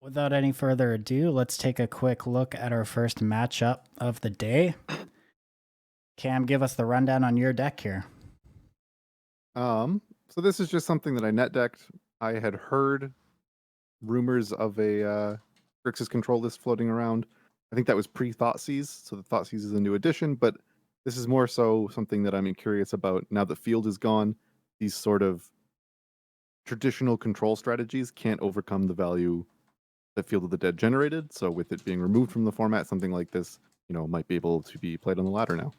Without any further ado, let's take a quick look at our first matchup of the day. Cam, give us the rundown on your deck here. So this is just something that I net decked. I had heard rumors of a Grixis Control list floating around. I think that was pre-Thoughtseize, so the Thoughtseize is a new addition, but this is more so something that I'm curious about now that Field is gone. These sort of traditional control strategies can't overcome the value that Field of the Dead generated, so with it being removed from the format, something like this, might be able to be played on the ladder now.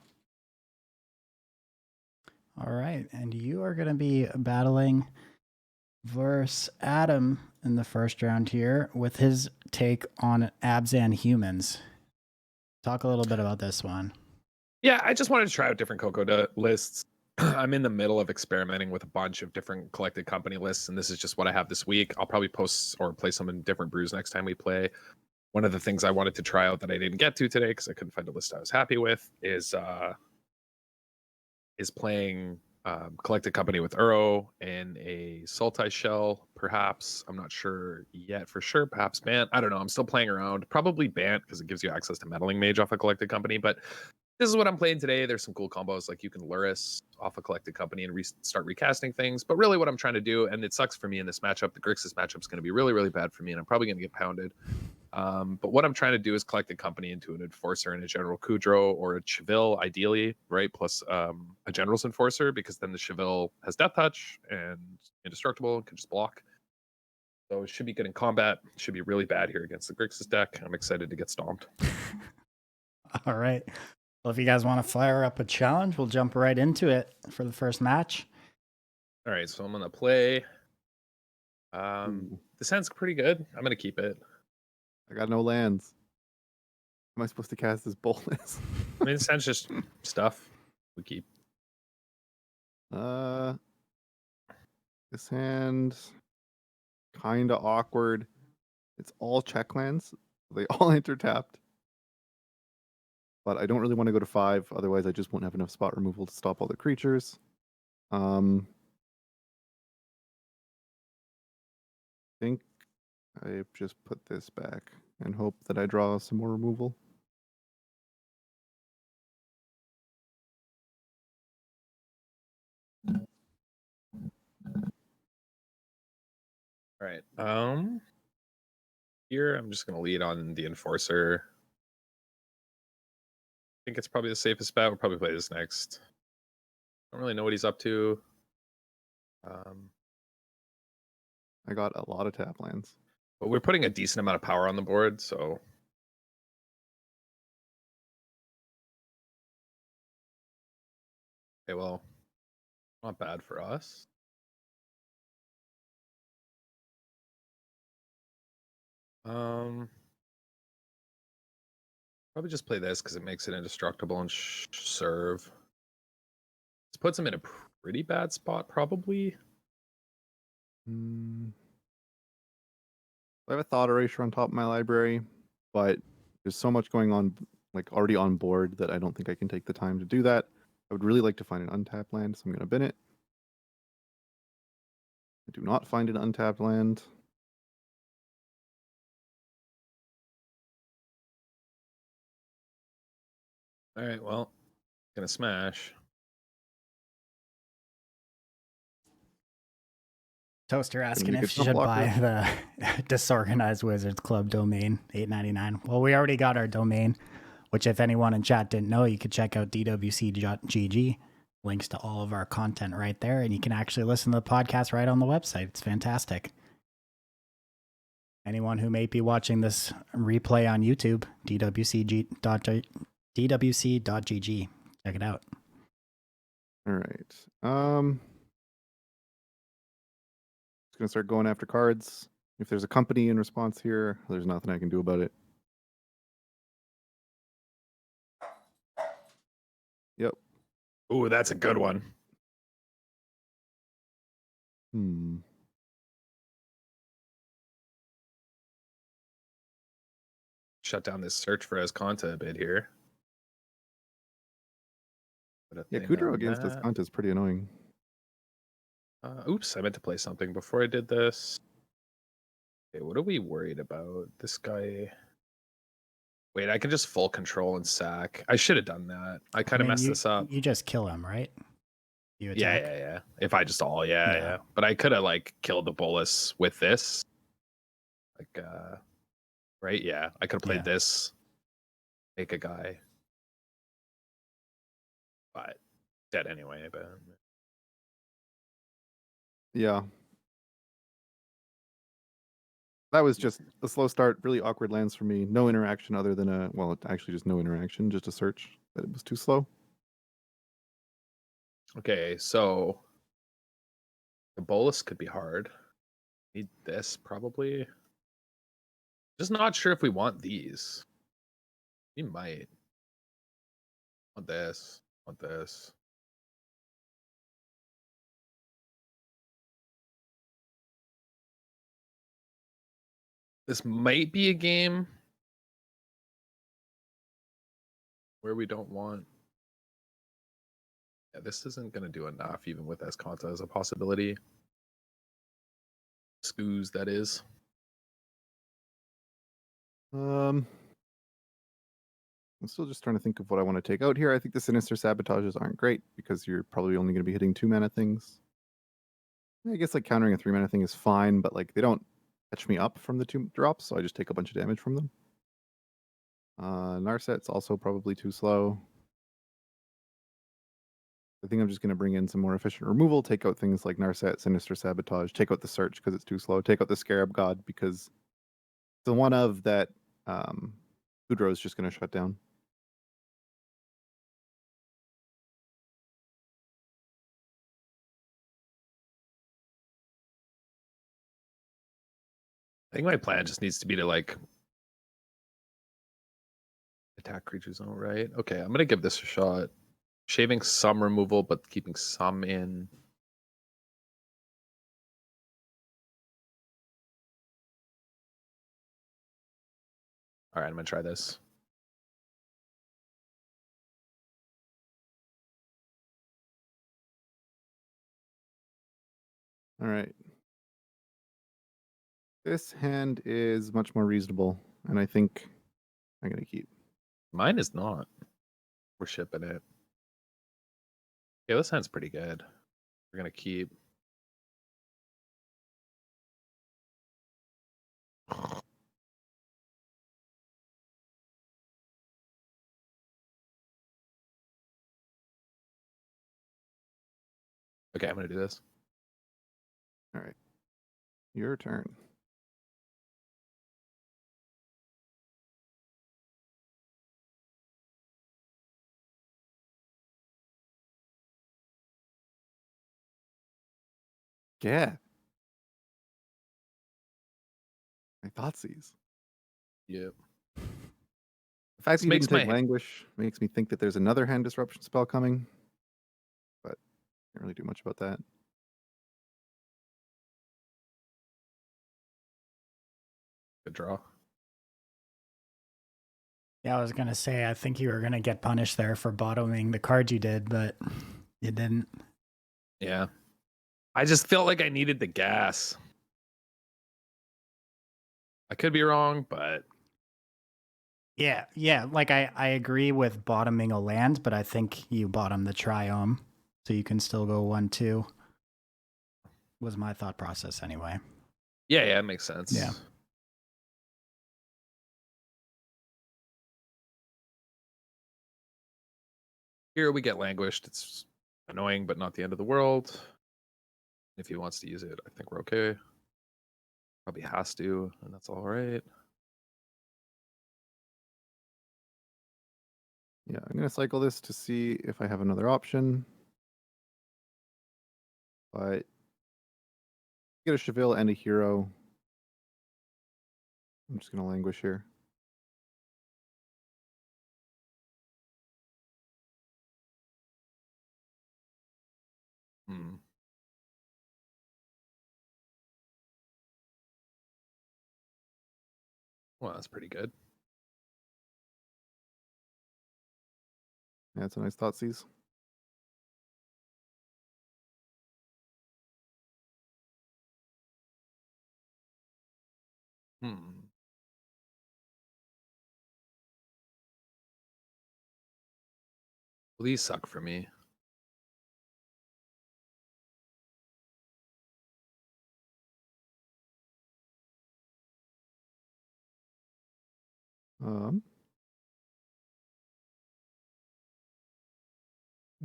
All right, and you are going to be battling versus Adam in the first round here with his take on Abzan humans. Talk a little bit about this one. Yeah, I just wanted to try out different Coco lists. I'm in the middle of experimenting with a bunch of different collected company lists, and this is just what I have this week. I'll probably post or play some in different brews next time we play. One of the things I wanted to try out that I didn't get to today because I couldn't find a list I was happy with is playing collected company with Uro in a Sultai shell, perhaps. I'm not sure yet for sure. Perhaps Bant. I don't know. I'm still playing around. Probably Bant because it gives you access to Meddling Mage off a collected company, but this is what I'm playing today. There's some cool combos, like you can Luris off a collected company and start recasting things. But really what I'm trying to do, and it sucks for me in this matchup, the Grixis matchup is going to be really, really bad for me, and I'm probably going to get pounded. But what I'm trying to do is collect a company into an Enforcer and a General Kudro or a Cheville, ideally, right? Plus a General's Enforcer, because then the Cheville has Death Touch and indestructible and can just block. So it should be good in combat. It should be really bad here against the Grixis deck. I'm excited to get stomped. All right. Well, if you guys want to fire up a challenge, we'll jump right into it for the first match. All right, so I'm going to play. This hand's pretty good. I'm going to keep it. I got no lands. Am I supposed to cast this boldness? I mean, this hand's just stuff we keep. This hand kind of awkward. It's all check lands. They all intertapped. But I don't really want to go to 5, otherwise I just won't have enough spot removal to stop all the creatures. I think I just put this back and hope that I draw some more removal. All right. Here I'm just gonna lead on the Enforcer. I think it's probably the safest bet. We'll probably play this next. Don't really know what he's up to. I got a lot of tap lands. But we're putting a decent amount of power on the board, so. Okay, well, not bad for us. Probably just play this because it makes it indestructible and serve. This puts him in a pretty bad spot, probably. I have a Thought Erasure on top of my library, but there's so much going on, like already on board, that I don't think I can take the time to do that. I would really like to find an untapped land, so I'm going to bin it. I do not find an untapped land. All right, well, gonna smash. Toaster asking if you should buy the Disorganized Wizards Club domain, $8.99. Well, we already got our domain, which if anyone in chat didn't know, you could check out DWC.gg. Links to all of our content right there, and you can actually listen to the podcast right on the website. It's fantastic. Anyone who may be watching this replay on YouTube, DWC.gg. Check it out. All right. Just gonna start going after cards. If there's a company in response here, there's nothing I can do about it. Yep. Ooh, that's a good one. Shut down this search for Esconta a bit here. Yeah, Kudro against Esconta is pretty annoying. Oops, I meant to play something before I did this. Okay, what are we worried about? This guy. Wait, I can just full control and sack. I should have done that. I kind of messed this up. You just kill him, right? You Yeah, attack. yeah. If I just yeah. But I could have like killed the bolus with this. Like right? Yeah. I could have played this. Make a guy. But dead anyway, but Yeah. That was just a slow start, really awkward lands for me. No interaction other than actually just no interaction, just a search. That it was too slow. okay, so the bolus could be hard. Need this probably. Just not sure if we want these. We might. Want this. Want this. This might be a game where we don't want. Yeah, this isn't going to do enough, even with Esconta as a possibility. Scoos, that is. I'm still just trying to think of what I want to take out here. I think the Sinister Sabotages aren't great because you're probably only going to be hitting 2-mana things. I guess like countering a 3-mana thing is fine, but like they don't catch me up from the 2 drops, so I just take a bunch of damage from them. Narset's also probably too slow. I think I'm just going to bring in some more efficient removal, take out things like Narset, Sinister Sabotage, take out the Search because it's too slow, take out the Scarab God because the one of that Boudreaux is just going to shut down. I think my plan just needs to be to like attack creatures all right. Okay, I'm gonna give this a shot. Shaving some removal, but keeping some in. All right, I'm gonna try this. All right. This hand is much more reasonable, and I think I'm going to keep. Mine is not. We're shipping it. Yeah, this hand's pretty good. We're gonna keep. Okay, I'm gonna do this. All right. Your turn. Yeah. My Thoughtseize. Yep. The fact that you didn't take Languish makes me think that there's another hand disruption spell coming, but can't really do much about that. Good draw. Yeah, I was gonna say I think you were gonna get punished there for bottoming the card you did, but you didn't. Yeah. I just felt like I needed the gas. I could be wrong, but Yeah. Like I agree with bottoming a land, but I think you bottom the Triome, so you can still go 1-2. Was my thought process anyway. yeah, it makes sense. Yeah. Here we get languished. It's annoying, but not the end of the world. If he wants to use it, I think we're okay. Probably has to, and that's all right. Yeah, I'm going to cycle this to see if I have another option. But get a Cheville and a hero. I'm just going to languish here. Well, that's pretty good. Yeah, it's a nice Thoughtseize. Hmm. Well, these suck for me.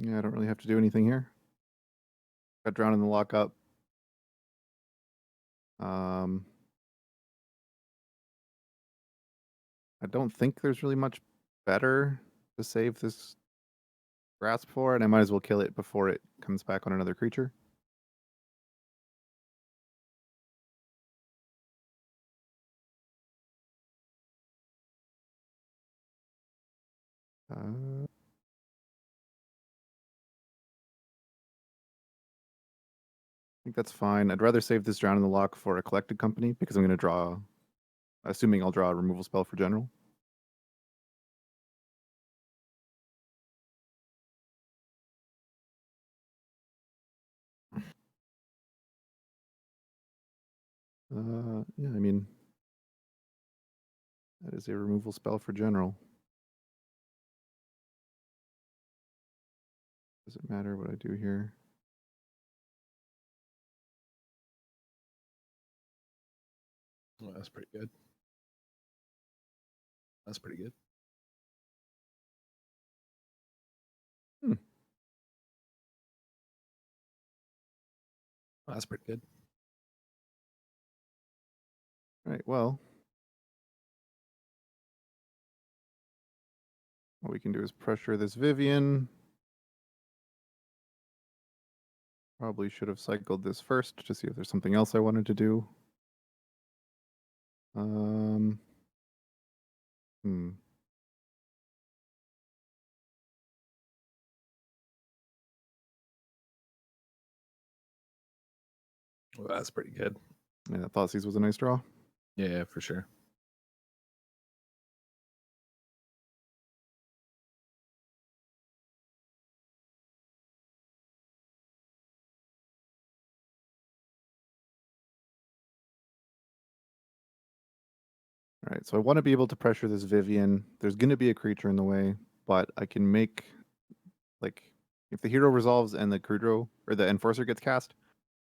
Yeah, I don't really have to do anything here. Got Drown in the Lockup. I don't think there's really much better to save this Grasp for, and I might as well kill it before it comes back on another creature. I think that's fine. I'd rather save this Drown in the Lock for a Collected Company because I'm going to draw, assuming I'll draw a removal spell for general. Yeah, I mean, that is a removal spell for general. Does it matter what I do here? Well, that's pretty good. That's pretty good. That's pretty good. All right, well, what we can do is pressure this Vivian. Probably should have cycled this first to see if there's something else I wanted to do. Hmm. Well, that's pretty good. Yeah, Thoughtseize was a nice draw. Yeah, for sure. All right, so I want to be able to pressure this Vivian. There's going to be a creature in the way, but I can make, like, if the hero resolves and the Kudro or the Enforcer gets cast,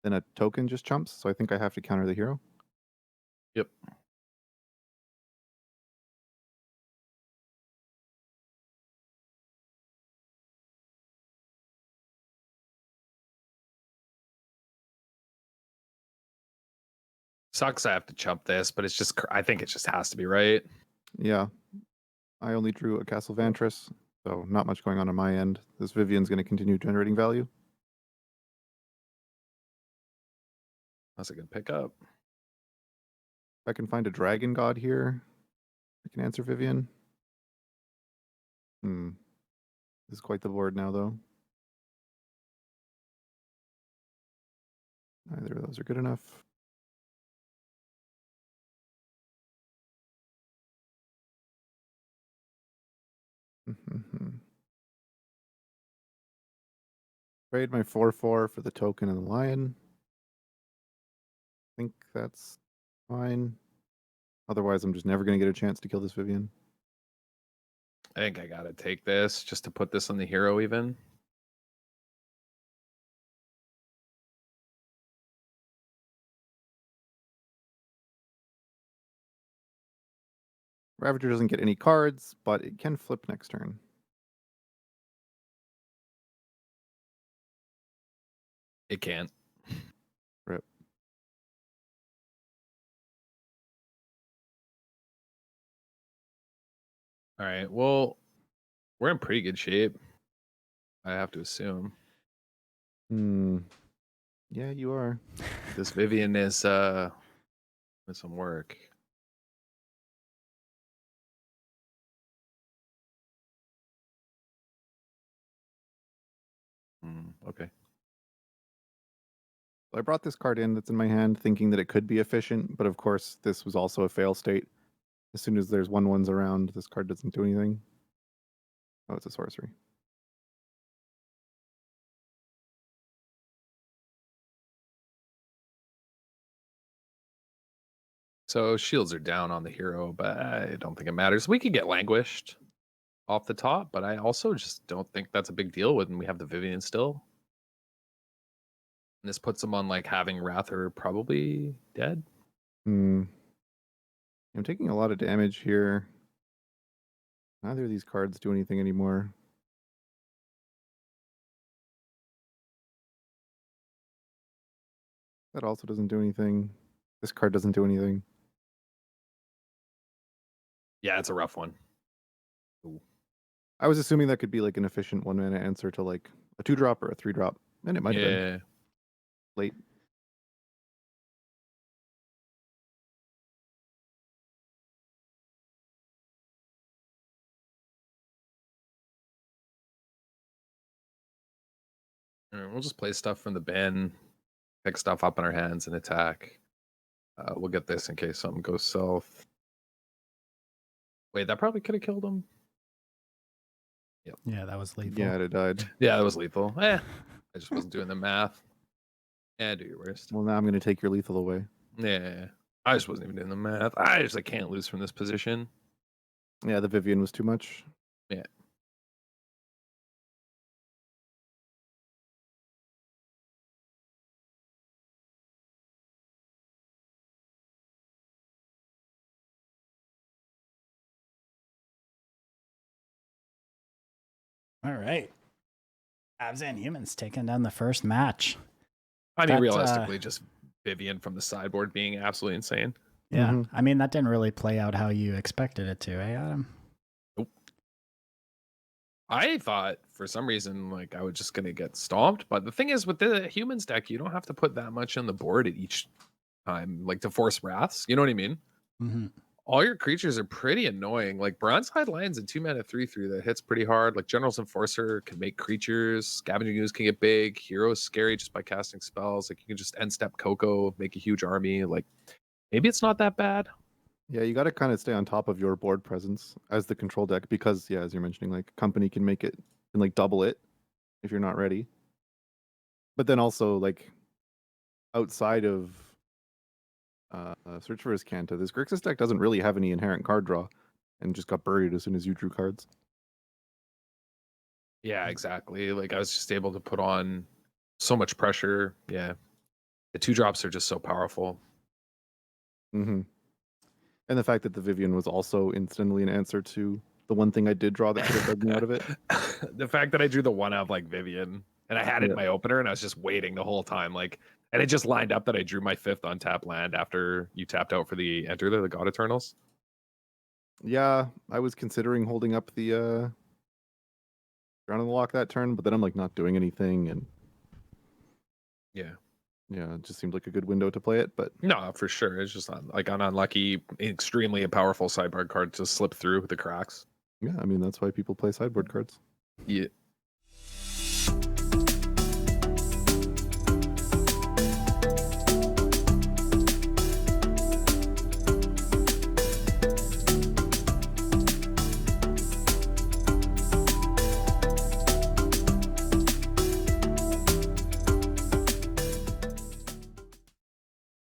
then a token just chumps. So I think I have to counter the hero. Yep. Sucks I have to chump this, but it's just, I think it just has to be right. Yeah, I only drew a Castle Vantress, so not much going on my end. This Vivian's going to continue generating value. That's a good pickup. If I can find a Dragon God here, I can answer Vivian. This is quite the board now, though. Neither of those are good enough. Trade my 4/4 for the token and the lion. I think that's fine. Otherwise, I'm just never going to get a chance to kill this Vivian. I think I gotta take this just to put this on the hero even. Ravager doesn't get any cards, but it can flip next turn. It can't. Rip. All right. Well, we're in pretty good shape. I have to assume. Yeah, you are. This Vivian is with some work. Okay. I brought this card in that's in my hand thinking that it could be efficient, but of course this was also a fail state. As soon as there's 1/1s around, this card doesn't do anything. Oh, it's a sorcery. So shields are down on the hero, but I don't think it matters. We could get languished off the top, but I also just don't think that's a big deal when we have the Vivian still. And this puts them on like having Wrather probably dead. I'm taking a lot of damage here. Neither of these cards do anything anymore. That also doesn't do anything. This card doesn't do anything. Yeah, it's a rough one. I was assuming that could be like an efficient 1-mana answer to like a 2-drop or a 3-drop, and it might have been late. We'll just play stuff from the bin, pick stuff up in our hands and attack. We'll get this in case something goes south. Wait, that probably could have killed him. Yep. Yeah, that was lethal. Yeah, it died. Yeah, that was lethal. I just wasn't doing the math. Yeah, do your worst. Well, now I'm going to take your lethal away. Yeah, I just wasn't even doing the math. I can't lose from this position. Yeah, the Vivian was too much. Yeah. All right. Abzan Humans taking down the first match. I mean, realistically, just Vivian from the sideboard being absolutely insane. Yeah. I mean, that didn't really play out how you expected it to, eh, Adam? Nope. I thought for some reason like I was just gonna get stomped, but the thing is with the Humans deck, you don't have to put that much on the board at each time, like to force wraths. You know what I mean? Mm-hmm. All your creatures are pretty annoying. Like Bronzehide Lion's a 2-mana 3/3 that hits pretty hard. Like General's Enforcer can make creatures. Scavenging Ooze can get big. Hero's scary just by casting spells. Like you can just end step Coco, make a huge army. Like maybe it's not that bad. Yeah, you got to kind of stay on top of your board presence as the control deck because, yeah, as you're mentioning, like company can make it and like double it if you're not ready. But then also like outside of Search for Azcanta, this Grixis deck doesn't really have any inherent card draw and just got buried as soon as you drew cards. Yeah, exactly. Like I was just able to put on so much pressure. Yeah. The 2-drops are just so powerful. Mm-hmm. And the fact that the Vivian was also instantly an answer to the one thing I did draw that could have dug me out of it. The fact that I drew the one out of like Vivian and I had it in my opener and I was just waiting the whole time. Like, and it just lined up that I drew my 5th untap land after you tapped out for the enter the God Eternals. Yeah, I was considering holding up the Drown in the Lock that turn, but then I'm like not doing anything, and yeah, it just seemed like a good window to play it. But no, for sure, it's just like an unlucky, extremely powerful sideboard card to slip through the cracks. Yeah, I mean that's why people play sideboard cards. Yeah.